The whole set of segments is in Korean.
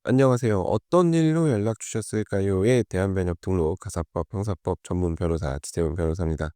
안녕하세요. "어떤 일로 연락 주셨을까요?"에 대한 번역 등록 가사법 형사법 전문 변호사 지재훈 변호사입니다.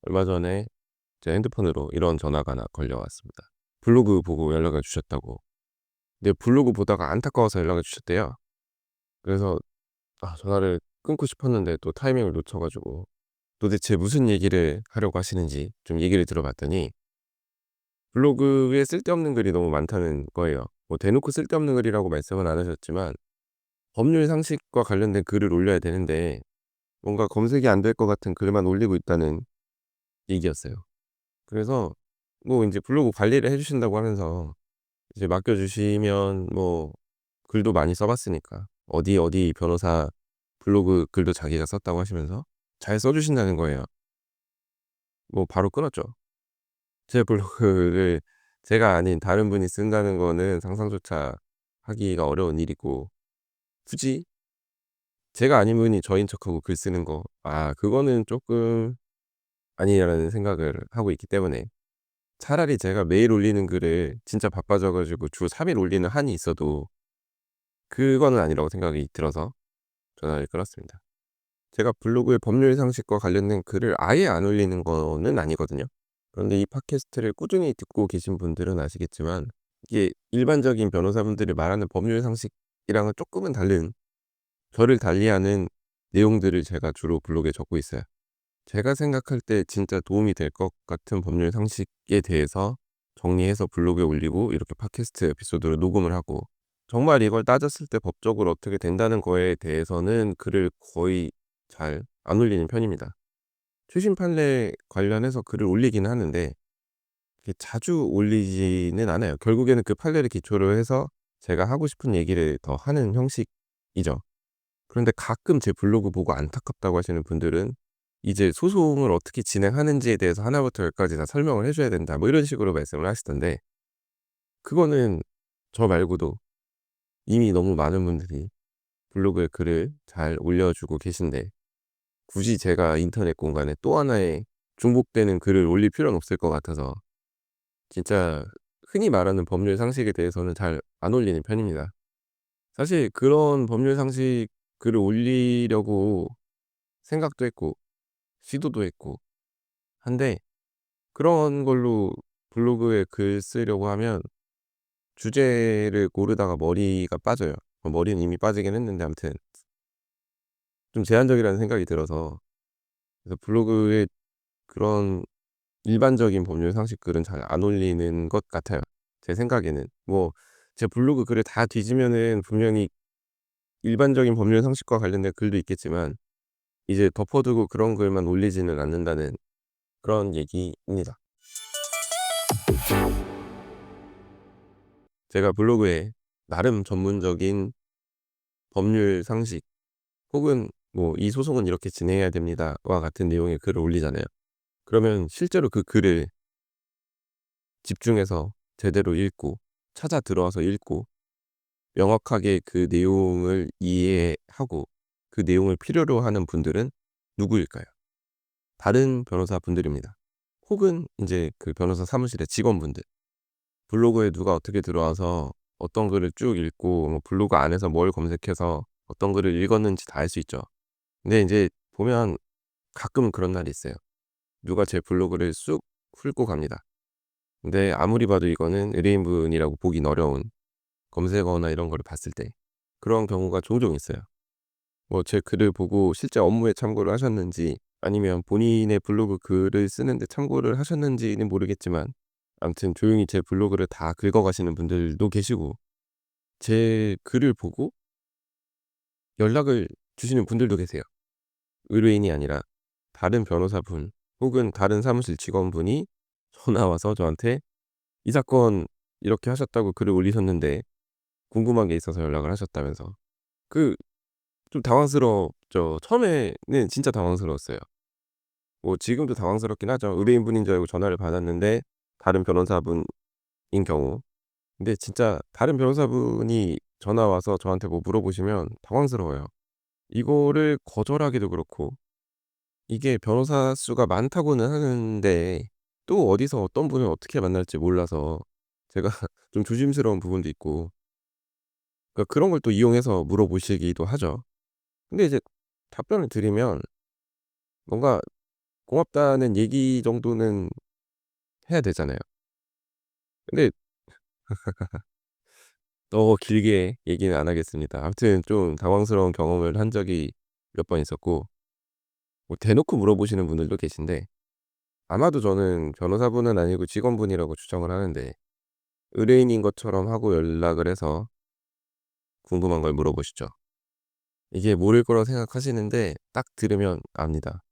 얼마 전에 제 핸드폰으로 이런 전화가 하나 걸려왔습니다. 블로그 보고 연락을 주셨다고. 근데 블로그 보다가 안타까워서 연락을 주셨대요. 그래서 전화를 끊고 싶었는데 또 타이밍을 놓쳐 가지고 도대체 무슨 얘기를 하려고 하시는지 좀 얘기를 들어봤더니 블로그에 쓸데없는 글이 너무 많다는 거예요. 뭐 대놓고 쓸데없는 글이라고 말씀은 안 하셨지만 법률 상식과 관련된 글을 올려야 되는데 뭔가 검색이 안 될 것 같은 글만 올리고 있다는 얘기였어요. 그래서 뭐 인제 블로그 관리를 해 주신다고 하면서 이제 맡겨 주시면 뭐 글도 많이 써 봤으니까 어디 어디 변호사 블로그 글도 자기가 썼다고 하시면서 잘 써 주신다는 거예요. 뭐 바로 끊었죠. 제 블로그를 제가 아닌 다른 분이 쓴다는 거는 상상조차 하기가 어려운 일이고 굳이 제가 아닌 분이 저인 척하고 글 쓰는 거 그거는 쪼끔 아니라는 생각을 하고 있기 때문에 차라리 제가 매일 올리는 글을 진짜 바빠져 가지고 주 3일 올리는 한이 있어도 그거는 아니라고 생각이 들어서 전화를 끊었습니다. 제가 블로그에 법률 상식과 관련된 글을 아예 안 올리는 거는 아니거든요. 그런데 이 팟캐스트를 꾸준히 듣고 계신 분들은 아시겠지만 이게 일반적인 변호사분들이 말하는 법률 상식이랑은 쪼끔은 다른 저를 달리하는 내용들을 제가 주로 블로그에 적고 있어요. 제가 생각할 때 진짜 도움이 될 것 같은 법률 상식에 대해서 정리해서 블로그에 올리고 이렇게 팟캐스트 에피소드를 녹음을 하고 정말 이걸 따졌을 때 법적으로 어떻게 된다는 거에 대해서는 글을 거의 잘 안 올리는 편입니다. 최신 판례 관련해서 글을 올리기는 하는데 이게 자주 올리지는 않아요. 결국에는 그 판례를 기초로 해서 제가 하고 싶은 얘기를 더 하는 형식이죠. 그런데 가끔 제 블로그 보고 안타깝다고 하시는 분들은 이제 소송을 어떻게 진행하는지에 대해서 하나부터 열까지 다 설명을 해 줘야 된다 뭐 이런 식으로 말씀을 하시던데 그거는 저 말고도 이미 너무 많은 분들이 블로그에 글을 잘 올려주고 계신데 굳이 제가 인터넷 공간에 또 하나의 중복되는 글을 올릴 필요는 없을 것 같아서 진짜 흔히 말하는 법률 상식에 대해서는 잘 안 올리는 편입니다. 사실 그런 법률 상식 글을 올리려고 생각도 했고 시도도 했고 한데 그런 걸로 블로그에 글 쓰려고 하면 주제를 고르다가 머리가 빠져요. 머리는 이미 빠지긴 했는데 아무튼 좀 제한적이라는 생각이 들어서 그래서 블로그에 그런 일반적인 법률 상식 글은 잘 안 올리는 것 같아요, 제 생각에는. 뭐 제 블로그 글을 다 뒤지면은 분명히 일반적인 법률 상식과 관련된 글도 있겠지만 이제 덮어두고 그런 글만 올리지는 않는다는 그런 얘기입니다. 제가 블로그에 나름 전문적인 법률 상식 혹은 뭐 "이 소송은 이렇게 진행해야 됩니다."와 같은 내용의 글을 올리잖아요. 그러면 실제로 그 글을 집중해서 제대로 읽고 찾아 들어와서 읽고 명확하게 그 내용을 이해하고 그 내용을 필요로 하는 분들은 누구일까요? 다른 변호사분들입니다. 혹은 인제 그 변호사 사무실의 직원분들. 블로그에 누가 어떻게 들어와서 어떤 글을 쭉 읽고 뭐 블로그 안에서 뭘 검색해서 어떤 글을 읽었는지 다 알 수 있죠. 근데 인제 보면 가끔은 그런 날이 있어요. 누가 제 블로그를 쑥 훑고 갑니다. 근데 아무리 봐도 이거는 의뢰인분이라고 보긴 어려운 검색어나 이런 거를 봤을 때 그런 경우가 종종 있어요. 뭐 제 글을 보고 실제 업무에 참고를 하셨는지 아니면 본인의 블로그 글을 쓰는데 참고를 하셨는지는 모르겠지만 아무튼 조용히 제 블로그를 다 긁어 가시는 분들도 계시고 제 글을 보고 연락을 주시는 분들도 계세요. 의뢰인이 아니라 다른 변호사분 혹은 다른 사무실 직원분이 전화 와서 저한테 "이 사건 이렇게 하셨다고 글을 올리셨는데 궁금한 게 있어서 연락을 하셨다."면서 그 좀 당황스럽죠. 처음에는 진짜 당황스러웠어요. 뭐 지금도 당황스럽긴 하죠. 의뢰인분인 줄 알고 전화를 받았는데 다른 변호사분인 경우. 근데 진짜 다른 변호사분이 전화 와서 저한테 뭐 물어보시면 당황스러워요. 이거를 거절하기도 그렇고 이게 변호사 수가 많다고는 하는데 또 어디서 어떤 분을 어떻게 만날지 몰라서 제가 좀 조심스러운 부분도 있고, 그러니까 그런 걸 또 이용해서 물어보시기도 하죠. 근데 이제 답변을 드리면 뭔가 고맙다는 얘기 정도는 해야 되잖아요. 근데 더 길게 얘기는 안 하겠습니다. 아무튼 좀 당황스러운 경험을 한 적이 몇 번 있었고, 뭐 대놓고 물어보시는 분들도 계신데, 아마도 저는 변호사분은 아니고 직원분이라고 추정을 하는데, 의뢰인인 것처럼 하고 연락을 해서 궁금한 걸 물어보시죠. 이게 모를 거라고 생각하시는데 딱 들으면 압니다.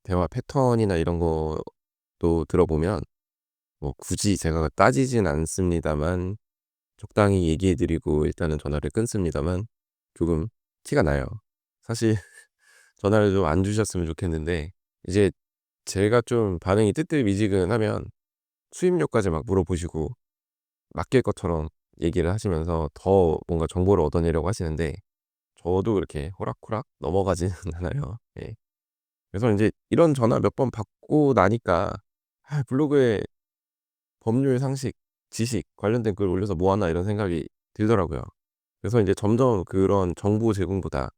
대화 패턴이나 이런 것도 들어보면, 뭐 굳이 제가 따지진 않습니다만 적당히 얘기해 드리고 일단은 전화를 끊습니다만 조금 티가 나요. 사실 전화를 좀 안 주셨으면 좋겠는데, 이제 제가 좀 반응이 뜨뜻미지근하면 수임료까지 막 물어보시고 맡길 것처럼 얘기를 하시면서 더 뭔가 정보를 얻어내려고 하시는데, 저도 그렇게 호락호락 넘어가지는 않아요. 예. 그래서 인제 이런 전화 몇 번 받고 나니까 '아 블로그에 법률 상식, 지식 관련된 글 올려서 뭐 하나.' 이런 생각이 들더라고요. 그래서 인제 점점 그런 정보 제공보다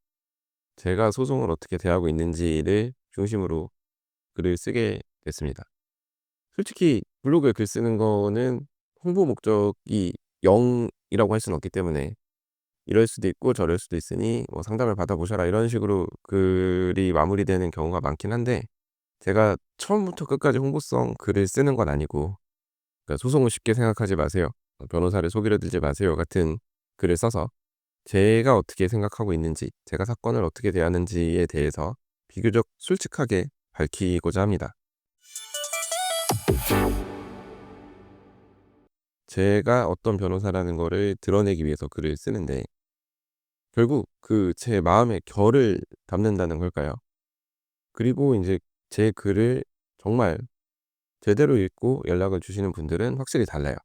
제가 소송을 어떻게 대하고 있는지를 중심으로 글을 쓰게 됐습니다. 솔직히 블로그에 글 쓰는 거는 홍보 목적이 0 이라고 할 수는 없기 때문에 이럴 수도 있고 저럴 수도 있으니 뭐 "상담을 받아 보셔라." 이런 식으로 글이 마무리되는 경우가 많긴 한데, 제가 처음부터 끝까지 홍보성 글을 쓰는 건 아니고, 그러니까 "소송을 쉽게 생각하지 마세요. 변호사를 속이려 들지 마세요." 같은 글을 써서 제가 어떻게 생각하고 있는지, 제가 사건을 어떻게 대하는지에 대해서 비교적 솔직하게 밝히고자 합니다. 제가 어떤 변호사라는 거를 드러내기 위해서 글을 쓰는데, 결국 그 제 마음의 결을 담는다는 걸까요? 그리고 인제 제 글을 정말 제대로 읽고 연락을 주시는 분들은 확실히 달라요.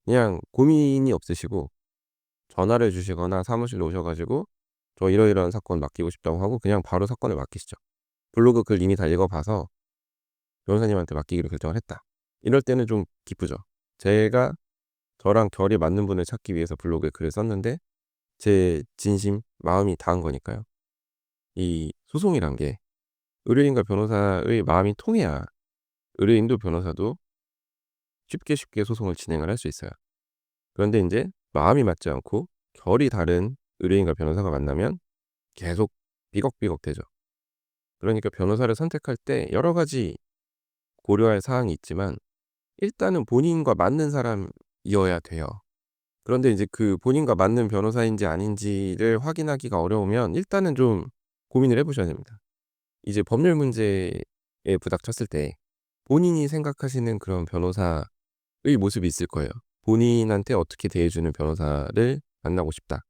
그냥 고민이 없으시고 전화를 주시거나 사무실로 오셔 가지고 "저 이러이러한 사건 맡기고 싶다."고 하고 그냥 바로 사건을 맡기시죠. 블로그 글 이미 다 읽어 봐서 "변호사님한테 맡기기로 결정을 했다." 이럴 때는 좀 기쁘죠. 제가 저랑 결이 맞는 분을 찾기 위해서 블로그에 글을 썼는데 제 진심 마음이 닿은 거니까요. 이 소송이란 게 의뢰인과 변호사의 마음이 통해야 의뢰인도 변호사도 쉽게 쉽게 소송을 진행을 할 수 있어요. 그런데 인제 마음이 맞지 않고 결이 다른 의뢰인과 변호사가 만나면 계속 삐걱삐걱대죠. 그러니까 변호사를 선택할 때 여러 가지 고려할 사항이 있지만 일단은 본인과 맞는 사람이어야 돼요. 그런데 인제 그 본인과 맞는 변호사인지 아닌지를 확인하기가 어려우면 일단은 좀 고민을 해 보셔야 됩니다. 이제 법률 문제에 부닥쳤을 때 본인이 생각하시는 그런 변호사의 모습이 있을 거예요. 본인한테 어떻게 대해 주는 변호사를 만나고 싶다.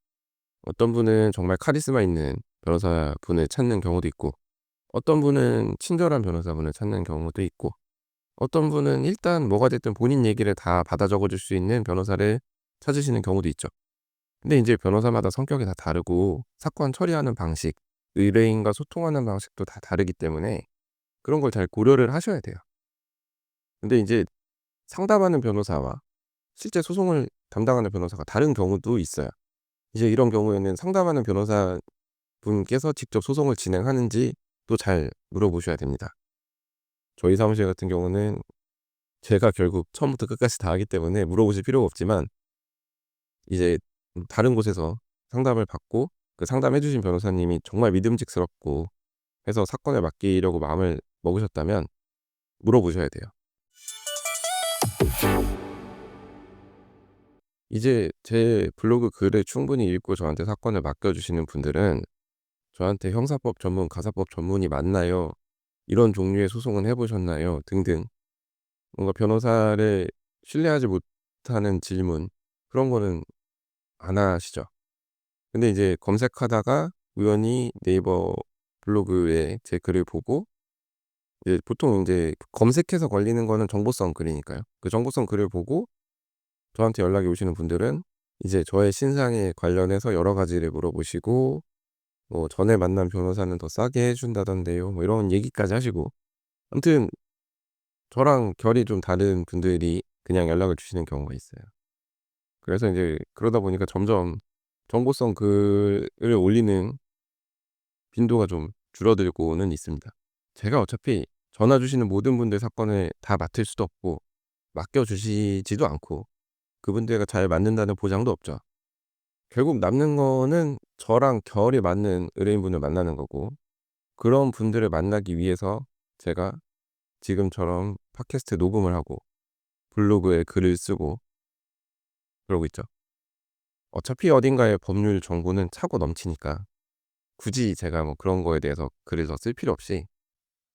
어떤 분은 정말 카리스마 있는 변호사분을 찾는 경우도 있고, 어떤 분은 친절한 변호사분을 찾는 경우도 있고, 어떤 분은 일단 뭐가 됐든 본인 얘기를 다 받아 적어 줄 수 있는 변호사를 찾으시는 경우도 있죠. 근데 인제 변호사마다 성격이 다 다르고 사건 처리하는 방식, 의뢰인과 소통하는 방식도 다 다르기 때문에 그런 걸 잘 고려를 하셔야 돼요. 근데 인제 상담하는 변호사와 실제 소송을 담당하는 변호사가 다른 경우도 있어요. 이제 이런 경우에는 상담하는 변호사분께서 직접 소송을 진행하는지 또 잘 물어보셔야 됩니다. 저희 사무실 같은 경우는 제가 결국 처음부터 끝까지 다 하기 때문에 물어보실 필요가 없지만, 이제 다른 곳에서 상담을 받고 그 상담해 주신 변호사님이 정말 믿음직스럽고 해서 사건을 맡기려고 마음을 먹으셨다면 물어보셔야 돼요. 이제 제 블로그 글을 충분히 읽고 저한테 사건을 맡겨 주시는 분들은 저한테 "형사법 전문, 가사법 전문이 맞나요? 이런 종류의 소송은 해 보셨나요?" 등등 뭔가 변호사를 신뢰하지 못하는 질문, 그런 거는 안 하시죠. 근데 이제 검색하다가 우연히 네이버 블로그에 제 글을 보고, 이제 보통 인제 검색해서 걸리는 거는 정보성 글이니까요. 그 정보성 글을 보고 저한테 연락이 오시는 분들은 이제 저의 신상에 관련해서 여러 가지를 물어보시고, 뭐 "전에 만난 변호사는 더 싸게 해 준다던데요." 뭐 이런 얘기까지 하시고, 아무튼 저랑 결이 좀 다른 분들이 그냥 연락을 주시는 경우가 있어요. 그래서 인제 그러다 보니까 점점 정보성 글을 올리는 빈도가 좀 줄어들고는 있습니다. 제가 어차피 전화 주시는 모든 분들 사건을 다 맡을 수도 없고 맡겨 주시지도 않고 그분들과 잘 맞는다는 보장도 없죠. 결국 남는 거는 저랑 결이 맞는 의뢰인분을 만나는 거고 그런 분들을 만나기 위해서 제가 지금처럼 팟캐스트 녹음을 하고 블로그에 글을 쓰고 그러고 있죠. 어차피 어딘가에 법률 정보는 차고 넘치니까 굳이 제가 뭐 그런 거에 대해서 글을 더 쓸 필요 없이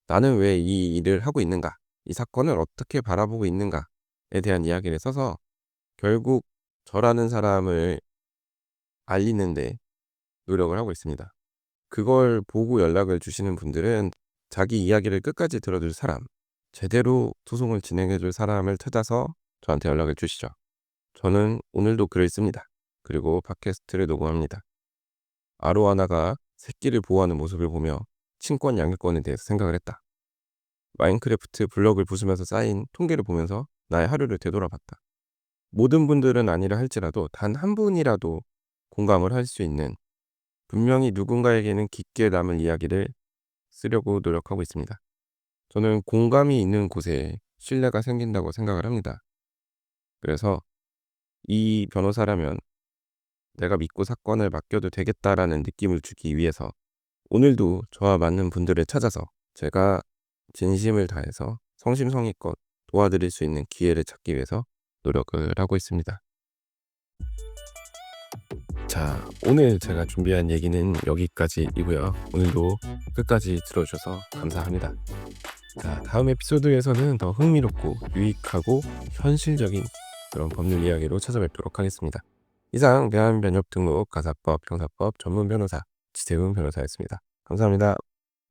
'나는 왜 이 일을 하고 있는가? 이 사건을 어떻게 바라보고 있는가?'에 대한 이야기를 써서 결국 저라는 사람을 알리는 데 노력을 하고 있습니다. 그걸 보고 연락을 주시는 분들은 자기 이야기를 끝까지 들어줄 사람, 제대로 소송을 진행해 줄 사람을 찾아서 저한테 연락을 주시죠. 저는 오늘도 글을 씁니다. 그리고 팟캐스트를 녹음합니다. 아로하나가 새끼를 보호하는 모습을 보며 친권 양육권에 대해서 생각을 했다. 마인크래프트 블럭을 부수면서 쌓인 통계를 보면서 나의 하루를 되돌아봤다. 모든 분들은 아니라 할지라도 단 한 분이라도 공감을 할 수 있는 분명히 누군가에게는 깊게 남을 이야기를 쓰려고 노력하고 있습니다. 저는 공감이 있는 곳에 신뢰가 생긴다고 생각을 합니다. 그래서 이 변호사라면 내가 믿고 사건을 맡겨도 되겠다라는 느낌을 주기 위해서 오늘도 저와 맞는 분들을 찾아서 제가 진심을 다해서 성심성의껏 도와드릴 수 있는 기회를 찾기 위해서 노력을 하고 있습니다. 자, 오늘 제가 준비한 얘기는 여기까지이고요. 오늘도 끝까지 들어주셔서 감사합니다. 자, 다음 에피소드에서는 더 흥미롭고 유익하고 현실적인 그런 법률 이야기로 찾아뵙도록 하겠습니다. 이상 대한변협 등록 가사법 형사법 전문 변호사 지세훈 변호사였습니다. 감사합니다.